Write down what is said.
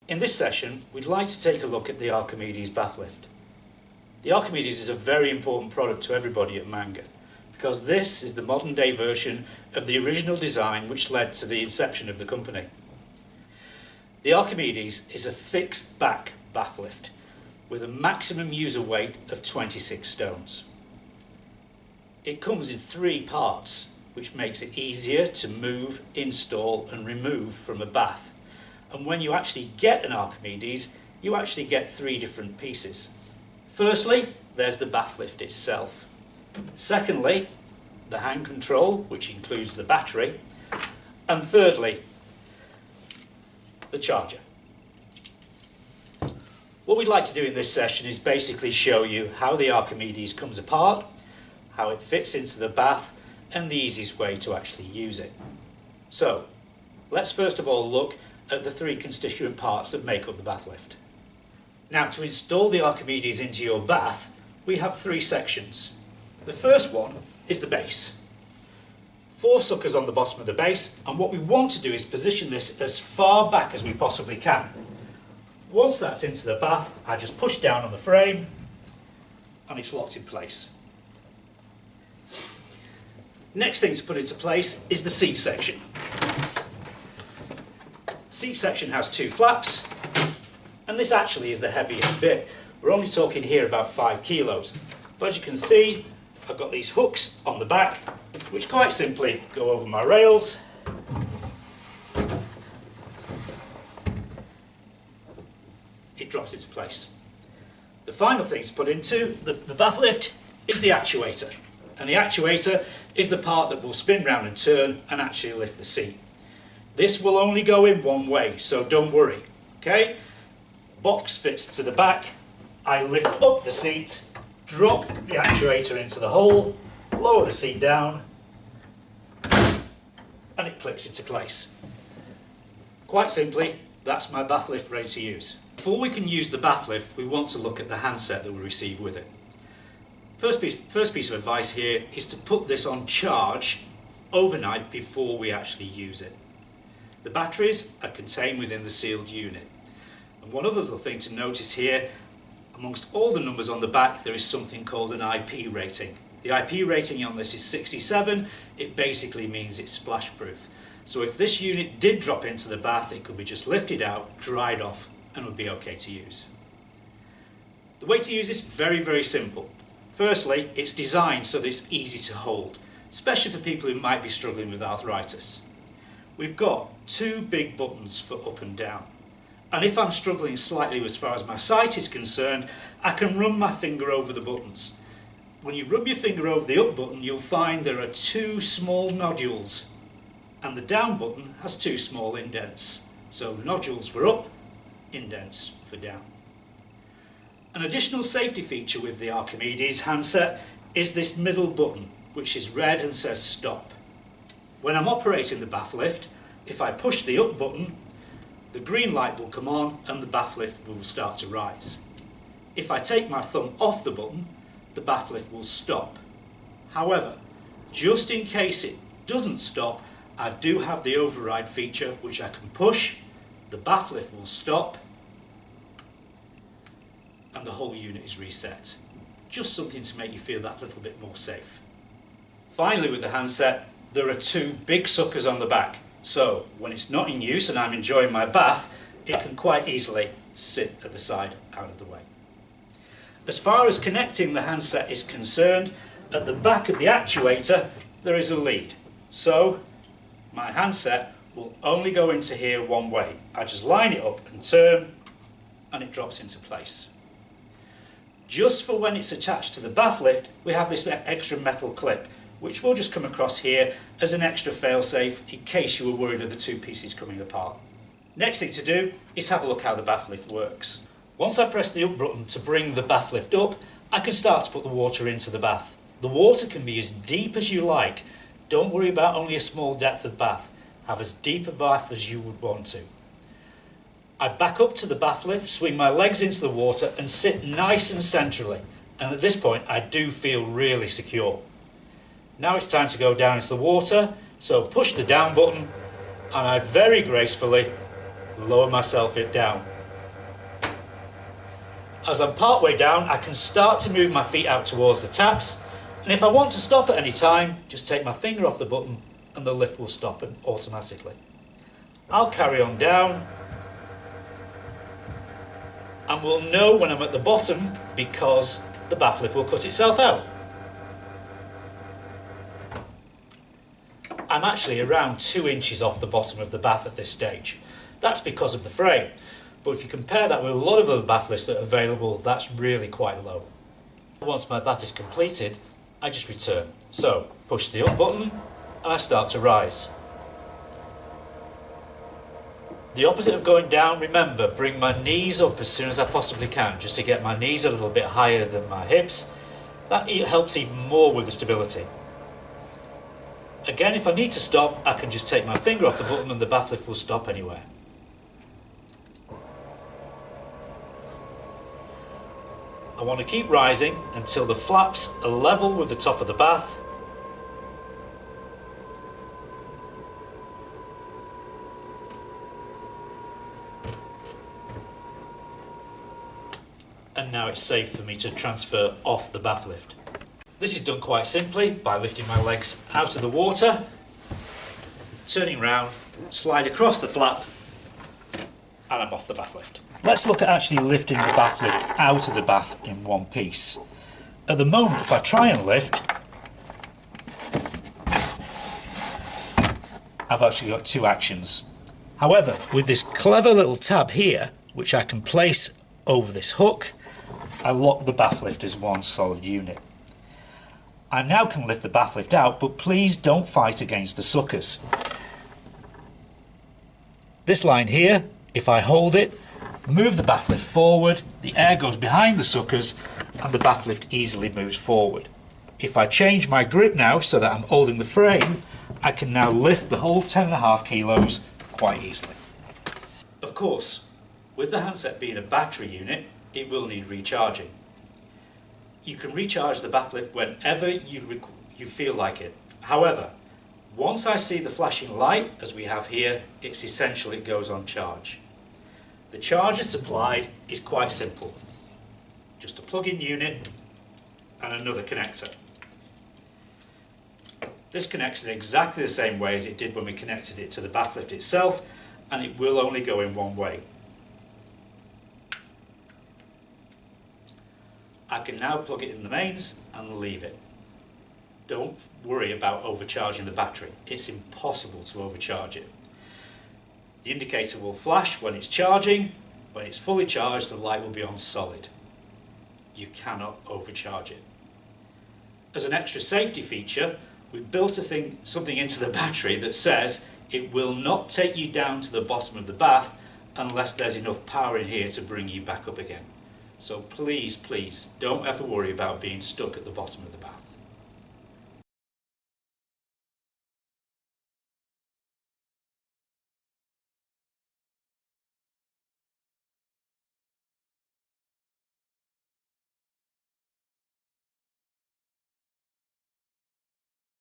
In this session, we'd like to take a look at the Archimedes bath lift. The Archimedes is a very important product to everybody at Mangar, because this is the modern day version of the original design which led to the inception of the company. The Archimedes is a fixed back bath lift with a maximum user weight of 26 stones. It comes in 3 parts, which makes it easier to move, install and remove from a bath. And when you actually get an Archimedes, you actually get 3 different pieces. Firstly, there's the bath lift itself. Secondly, the hand control, which includes the battery. And thirdly, the charger. What we'd like to do in this session is basically show you how the Archimedes comes apart, how it fits into the bath, and the easiest way to actually use it. So, let's first of all look at the 3 constituent parts that make up the bath lift. Now, to install the Archimedes into your bath, we have 3 sections. The first one is the base. 4 suckers on the bottom of the base, and what we want to do is position this as far back as we possibly can. Once that's into the bath, I just push down on the frame and it's locked in place. Next thing to put into place is the seat section. Seat section has 2 flaps, and this actually is the heaviest bit. We're only talking here about 5 kilos. But as you can see, I've got these hooks on the back, which quite simply go over my rails. It drops into place. The final thing to put into the bath lift is the actuator. And the actuator is the part that will spin round and turn and actually lift the seat. This will only go in one way, so don't worry. Okay? Box fits to the back. I lift up the seat, drop the actuator into the hole, lower the seat down, and it clicks into place. Quite simply, that's my bath lift ready to use. Before we can use the bath lift, we want to look at the handset that we receive with it. First piece of advice here is to put this on charge overnight before we actually use it. The batteries are contained within the sealed unit. And one other little thing to notice here, amongst all the numbers on the back, there is something called an IP rating. The IP rating on this is 67. It basically means it's splash proof. So if this unit did drop into the bath, it could be just lifted out, dried off, and would be okay to use. The way to use this is very, very simple. Firstly, it's designed so that it's easy to hold, especially for people who might be struggling with arthritis. We've got 2 big buttons for up and down. And if I'm struggling slightly as far as my sight is concerned, I can run my finger over the buttons. When you rub your finger over the up button, you'll find there are 2 small nodules, and the down button has 2 small indents. So nodules for up, indents for down. An additional safety feature with the Archimedes handset is this middle button, which is red and says stop. When I'm operating the bath lift, if I push the up button, the green light will come on and the bath lift will start to rise. If I take my thumb off the button, the bath lift will stop. However, just in case it doesn't stop, I do have the override feature which I can push, the bath lift will stop, and the whole unit is reset. Just something to make you feel that little bit more safe. Finally, with the handset, there are 2 big suckers on the back. So when it's not in use and I'm enjoying my bath, it can quite easily sit at the side out of the way. As far as connecting the handset is concerned, at the back of the actuator there is a lead. So my handset will only go into here one way. I just line it up and turn and it drops into place. Just for when it's attached to the bath lift, we have this extra metal clip, which will just come across here as an extra fail-safe in case you were worried of the 2 pieces coming apart. Next thing to do is have a look how the bath lift works. Once I press the up button to bring the bath lift up, I can start to put the water into the bath. The water can be as deep as you like. Don't worry about only a small depth of bath. Have as deep a bath as you would want to. I back up to the bath lift, swing my legs into the water and sit nice and centrally. And at this point I do feel really secure. Now it's time to go down into the water, so push the down button and I very gracefully lower myself down. As I'm part way down, I can start to move my feet out towards the taps, and if I want to stop at any time, just take my finger off the button and the lift will stop automatically. I'll carry on down, and we'll know when I'm at the bottom because the bath lift will cut itself out. I'm actually around 2 inches off the bottom of the bath at this stage. That's because of the frame, but if you compare that with a lot of other bath lifts that are available, that's really quite low. Once my bath is completed, I just return. So, push the up button and I start to rise. The opposite of going down, remember, bring my knees up as soon as I possibly can, just to get my knees a little bit higher than my hips. That helps even more with the stability. Again, if I need to stop, I can just take my finger off the button and the bath lift will stop anywhere. I want to keep rising until the flaps are level with the top of the bath. And now it's safe for me to transfer off the bath lift. This is done quite simply by lifting my legs out of the water, turning round, slide across the flap, and I'm off the bath lift. Let's look at actually lifting the bath lift out of the bath in one piece. At the moment, if I try and lift, I've actually got 2 actions. However, with this clever little tab here, which I can place over this hook, I lock the bath lift as one solid unit. I now can lift the bath lift out, but please don't fight against the suckers. This line here, if I hold it, move the bath lift forward, the air goes behind the suckers and the bath lift easily moves forward. If I change my grip now so that I'm holding the frame, I can now lift the whole 10.5 kilos quite easily. Of course, with the handset being a battery unit, it will need recharging. You can recharge the bath lift whenever you feel like it. However, once I see the flashing light, as we have here, it's essential it goes on charge. The charger supplied is quite simple. Just a plug-in unit and another connector. This connects in exactly the same way as it did when we connected it to the bath lift itself, and it will only go in one way. I can now plug it in the mains and leave it. Don't worry about overcharging the battery. It's impossible to overcharge it. The indicator will flash when it's charging. When it's fully charged, the light will be on solid. You cannot overcharge it. As an extra safety feature, we've built something into the battery that says it will not take you down to the bottom of the bath unless there's enough power in here to bring you back up again. So please, please, don't ever worry about being stuck at the bottom of the bath.